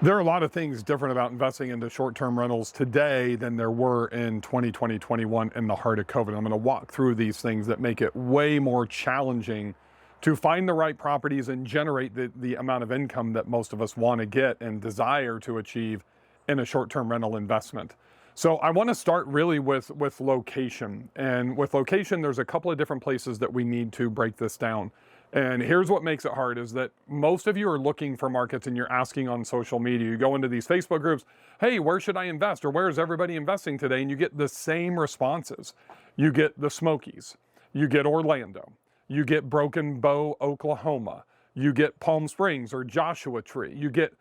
There are a lot of things different about investing into short-term rentals today than there were in 2020, 21 in the heart of COVID. I'm going to walk through these things that make it way more challenging to find the right properties and generate the amount of income that most of us want to get and desire to achieve in a short-term rental investment. So I want to start really with location. And with location, there's a couple of different places that we need to break this down. And here's what makes it hard is that most of you are looking for markets and you're asking on social media. You go into these Facebook groups, hey, where should I invest? Or where is everybody investing today? And you get the same responses. You get the Smokies, you get Orlando, you get Broken Bow, Oklahoma, you get Palm Springs or Joshua Tree, you get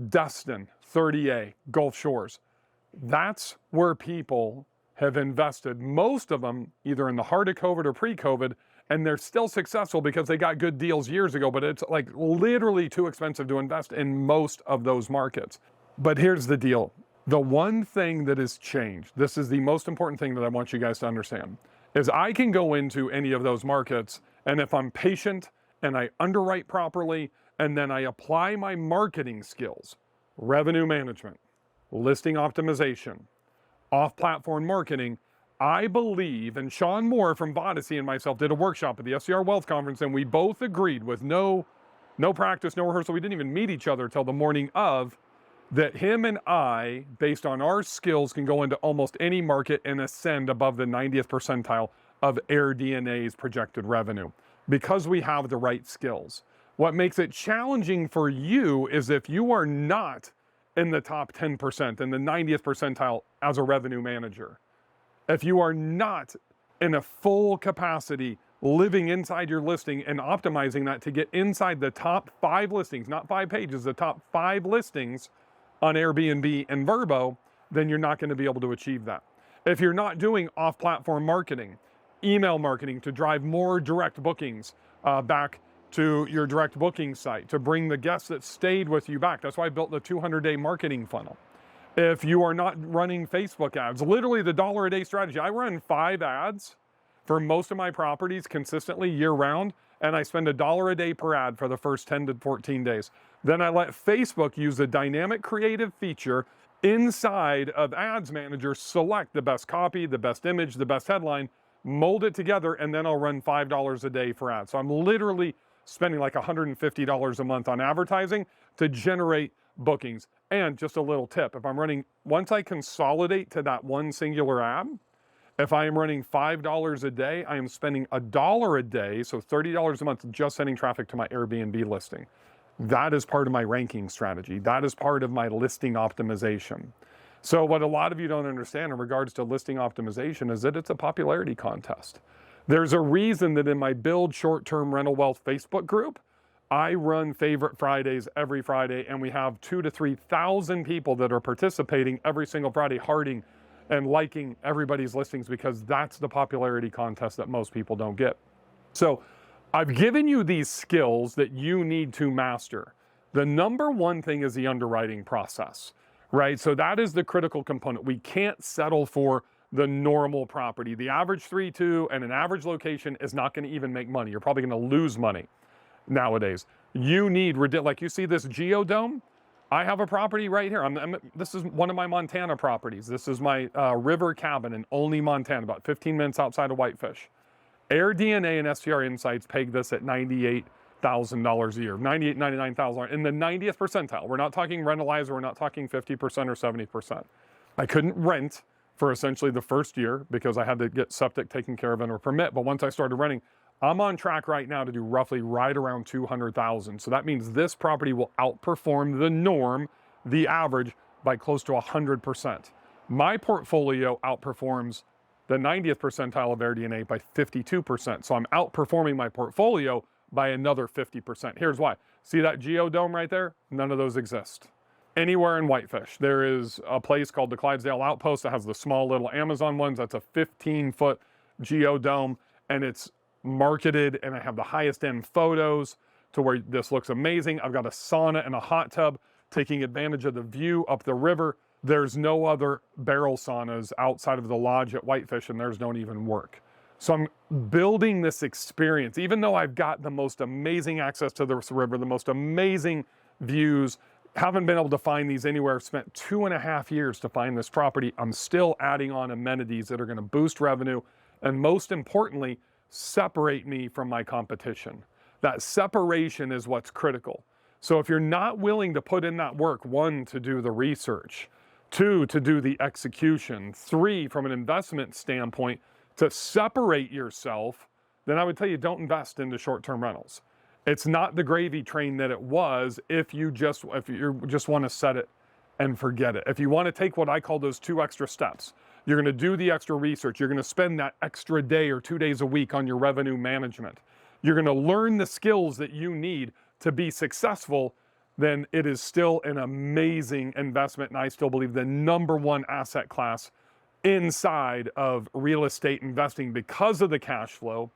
Destin, 30A, Gulf Shores. That's where people have invested, most of them either in the heart of COVID or pre-COVID, and they're still successful because they got good deals years ago, but it's like literally too expensive to invest in most of those markets. But here's the deal. The one thing that has changed, this is the most important thing that I want you guys to understand, is I can go into any of those markets, and if I'm patient and I underwrite properly, and then I apply my marketing skills, revenue management, listing optimization, off-platform marketing, I believe, and Sean Moore from Vodacy and myself did a workshop at the SCR Wealth Conference, and we both agreed with no practice, no rehearsal. We didn't even meet each other till the morning of, that him and I, based on our skills, can go into almost any market and ascend above the 90th percentile of AirDNA's projected revenue because we have the right skills. What makes it challenging for you is if you are not in the top 10%, in the 90th percentile as a revenue manager. If you are not in a full capacity living inside your listing and optimizing that to get inside the top 5 listings, not 5 pages, the top 5 listings on Airbnb and Vrbo, then you're not going to be able to achieve that. If you're not doing off-platform marketing, email marketing to drive more direct bookings back to your direct booking site, to bring the guests that stayed with you back. That's why I built the 200-day marketing funnel. If you are not running Facebook ads, literally the $1 a day strategy. I run 5 ads for most of my properties consistently year round, and I spend $1 a day per ad for the first 10 to 14 days. Then I let Facebook use the dynamic creative feature inside of Ads Manager, select the best copy, the best image, the best headline, mold it together, and then I'll run $5 a day for ads. So I'm literally spending like $150 a month on advertising to generate bookings. And just a little tip, if I'm running, once I consolidate to that one singular ad, if I am running $5 a day, I am spending $1 a day, so $30 a month just sending traffic to my Airbnb listing. That is part of my ranking strategy. That is part of my listing optimization. So what a lot of you don't understand in regards to listing optimization is that it's a popularity contest. There's a reason that in my Build Short-Term Rental Wealth Facebook group, I run Favorite Fridays every Friday, and we have 2,000 to 3,000 people that are participating every single Friday, hearting and liking everybody's listings because that's the popularity contest that most people don't get. So I've given you these skills that you need to master. The number one thing is the underwriting process, right? So that is the critical component. We can't settle for the normal property. The average 3-2 and an average location is not going to even make money. You're probably going to lose money nowadays. You need, like you see this Geodome, I have a property right here. This is one of my Montana properties. This is my river cabin in Olney, Montana, about 15 minutes outside of Whitefish. AirDNA and STR Insights peg this at $98,000 a year, $99,000 in the 90th percentile. We're not talking rentalizer, we're not talking 50% or 70%. I couldn't rent for essentially the first year because I had to get septic taken care of under a permit, but once I started renting, I'm on track right now to do roughly right around 200,000. So that means this property will outperform the norm, the average, by close to 100%. My portfolio outperforms the 90th percentile of AirDNA by 52%. So I'm outperforming my portfolio by another 50%. Here's why. See that Geodome right there? None of those exist anywhere in Whitefish. There is a place called the Clydesdale Outpost that has the small little Amazon ones. That's a 15-foot Geodome, and it's marketed, and I have the highest end photos to where this looks amazing. I've got a sauna and a hot tub taking advantage of the view up the river. There's no other barrel saunas outside of the lodge at Whitefish, and theirs don't even work. So I'm building this experience, even though I've got the most amazing access to this river, the most amazing views, Haven't been able to find these anywhere. Spent 2.5 years to find this property. I'm still adding on amenities that are going to boost revenue and, most importantly, separate me from my competition. That separation is what's critical. So if you're not willing to put in that work, 1, to do the research, 2, to do the execution, 3, from an investment standpoint, to separate yourself, then I would tell you don't invest into short-term rentals. It's not the gravy train that it was if you just want to set it and forget it. If you want to take what I call those 2 extra steps, you're going to do the extra research. You're going to spend that extra day or 2 days a week on your revenue management. You're going to learn the skills that you need to be successful. Then it is still an amazing investment. And I still believe the #1 asset class inside of real estate investing because of the cash flow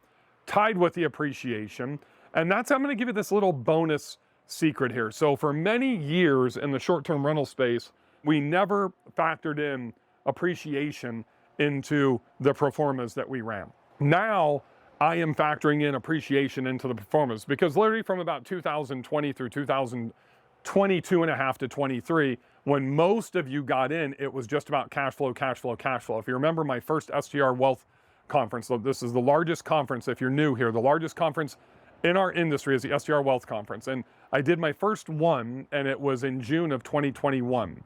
tied with the appreciation. And I'm going to give you this little bonus secret here. So for many years in the short-term rental space, we never factored in appreciation into the proformas that we ran. Now I am factoring in appreciation into the proformas because literally from about 2020 through 2022 and a half to 23, when most of you got in, it was just about cash flow, cash flow, cash flow. If you remember my first STR Wealth Conference, so this is the largest conference, if you're new here, the largest conference in our industry is the STR Wealth Conference. And I did my first one, and it was in June of 2021.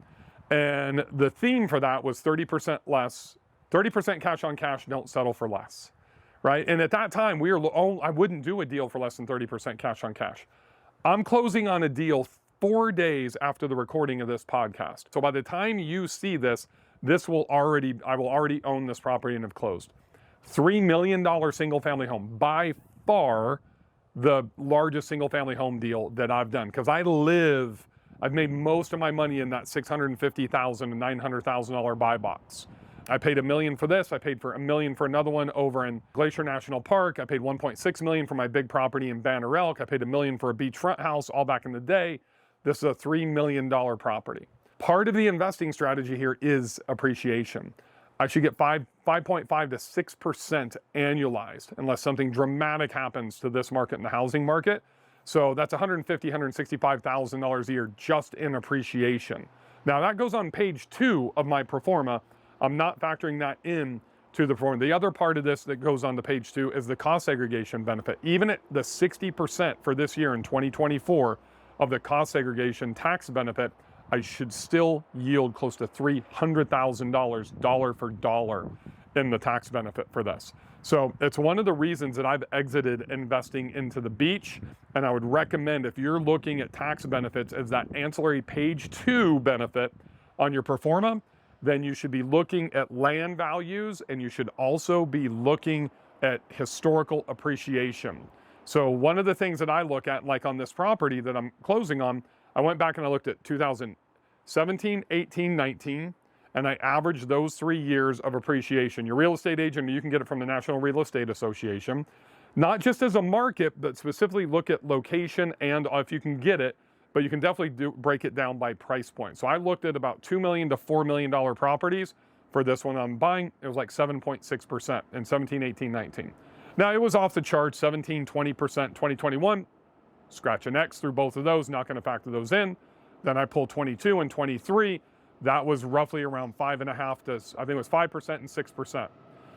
And the theme for that was 30% less, 30% cash on cash, don't settle for less, right? And at that time, I wouldn't do a deal for less than 30% cash on cash. I'm closing on a deal 4 days after the recording of this podcast. So by the time you see this, I will already own this property and have closed. $3 million single family home, by far the largest single family home deal that I've done. Because I've made most of my money in that $650,000 and $900,000 buy box. I paid $1 million for this. I paid for $1 million for another one over in Glacier National Park. I paid $1.6 million for my big property in Banner Elk. I paid $1 million for a beachfront house all back in the day. This is a $3 million property. Part of the investing strategy here is appreciation. I should get 5.5 to 6% annualized unless something dramatic happens to this market and the housing market. So that's $150,000, $165,000 a year just in appreciation. Now that goes on page 2 of my proforma. I'm not factoring that in to the proforma. The other part of this that goes on to page 2 is the cost segregation benefit. Even at the 60% for this year in 2024 of the cost segregation tax benefit, I should still yield close to $300,000 dollar for dollar in the tax benefit for this. So it's one of the reasons that I've exited investing into the beach. And I would recommend, if you're looking at tax benefits as that ancillary page 2 benefit on your proforma, then you should be looking at land values and you should also be looking at historical appreciation. So one of the things that I look at, like on this property that I'm closing on, I went back and I looked at 2017, 18, 19, and I averaged those 3 years of appreciation. Your real estate agent, you can get it from the National Real Estate Association, not just as a market, but specifically look at location and if you can get it, but you can definitely break it down by price point. So I looked at about $2 million to $4 million properties for this one I'm buying. It was like 7.6% in 17, 18, 19. Now it was off the charts, 17, 20%, 2021. Scratch an X through both of those, not going to factor those in. Then I pulled 22 and 23. That was roughly around 5.5 to, I think it was 5% and 6%.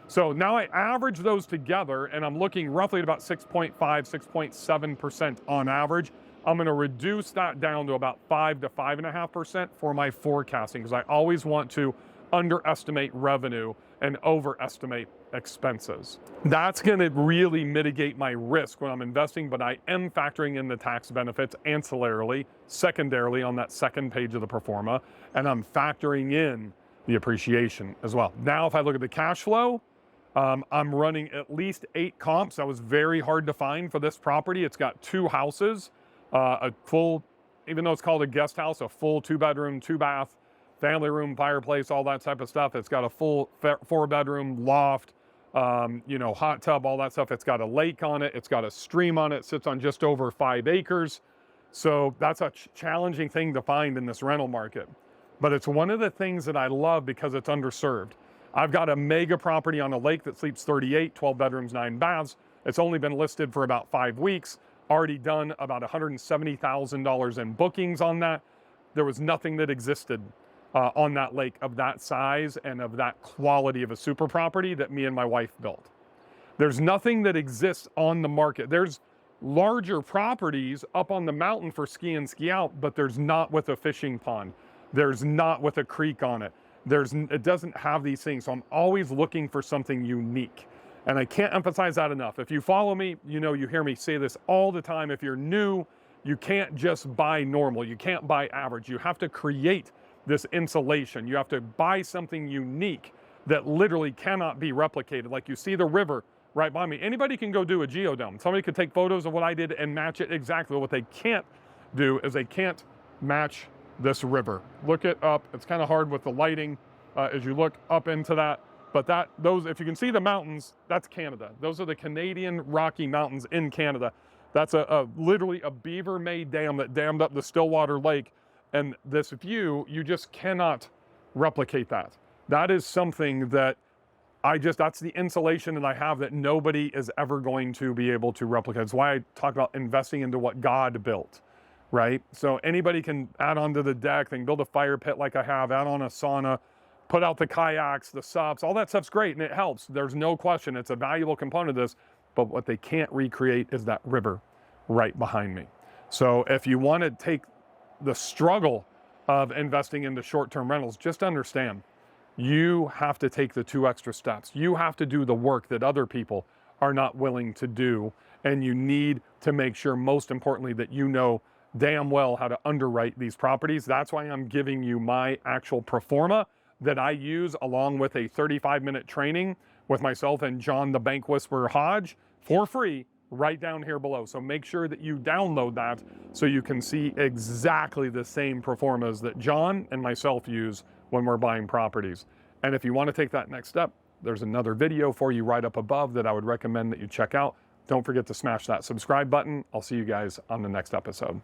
So now I average those together and I'm looking roughly at about 6.5, 6.7% on average. I'm going to reduce that down to about 5 to 5.5% for my forecasting because I always want to underestimate revenue and overestimate expenses. That's going to really mitigate my risk when I'm investing, but I am factoring in the tax benefits ancillarily, secondarily on that second page of the proforma, and I'm factoring in the appreciation as well. Now, if I look at the cash flow, I'm running at least 8 comps. That was very hard to find for this property. It's got 2 houses, a full, even though it's called a guest house, a full 2-bedroom, 2-bath, family room, fireplace, all that type of stuff. It's got a full 4-bedroom loft, hot tub, all that stuff. It's got a lake on it. It's got a stream on it. Sits on just over 5 acres. So that's a challenging thing to find in this rental market. But it's one of the things that I love because it's underserved. I've got a mega property on a lake that sleeps 38, 12 bedrooms, 9 baths. It's only been listed for about 5 weeks. Already done about $170,000 in bookings on that. there was nothing that existed on that lake of that size and of that quality of a super property that me and my wife built. There's nothing that exists on the market. There's larger properties up on the mountain for ski in, ski out, but there's not with a fishing pond. There's not with a creek on it. It doesn't have these things. So I'm always looking for something unique. And I can't emphasize that enough. If you follow me, you know, you hear me say this all the time. If you're new, you can't just buy normal. You can't buy average. You have to create this insulation. You have to buy something unique that literally cannot be replicated. Like you see the river right by me. Anybody can go do a geodome. Somebody could take photos of what I did and match it exactly. What they can't do is they can't match this river. Look it up. It's kind of hard with the lighting as you look up into that. But those, if you can see the mountains, that's Canada. Those are the Canadian Rocky Mountains in Canada. That's literally a beaver-made dam that dammed up the Stillwater Lake. And this view, you just cannot replicate that. That is something that that's the insulation that I have that nobody is ever going to be able to replicate. That's why I talk about investing into what God built, right? So anybody can add onto the deck, they can build a fire pit like I have, add on a sauna, put out the kayaks, the subs, all that stuff's great and it helps. There's no question, it's a valuable component of this, but what they can't recreate is that river right behind me. So if you want to take the struggle of investing into short-term rentals, just understand, you have to take the 2 extra steps. You have to do the work that other people are not willing to do. And you need to make sure, most importantly, that you know damn well how to underwrite these properties. That's why I'm giving you my actual proforma that I use along with a 35-minute training with myself and John the Bank Whisperer Hodge for free right down here below. So make sure that you download that so you can see exactly the same proformas that John and myself use when we're buying properties. And if you want to take that next step, there's another video for you right up above that I would recommend that you check out. Don't forget to smash that subscribe button. I'll see you guys on the next episode.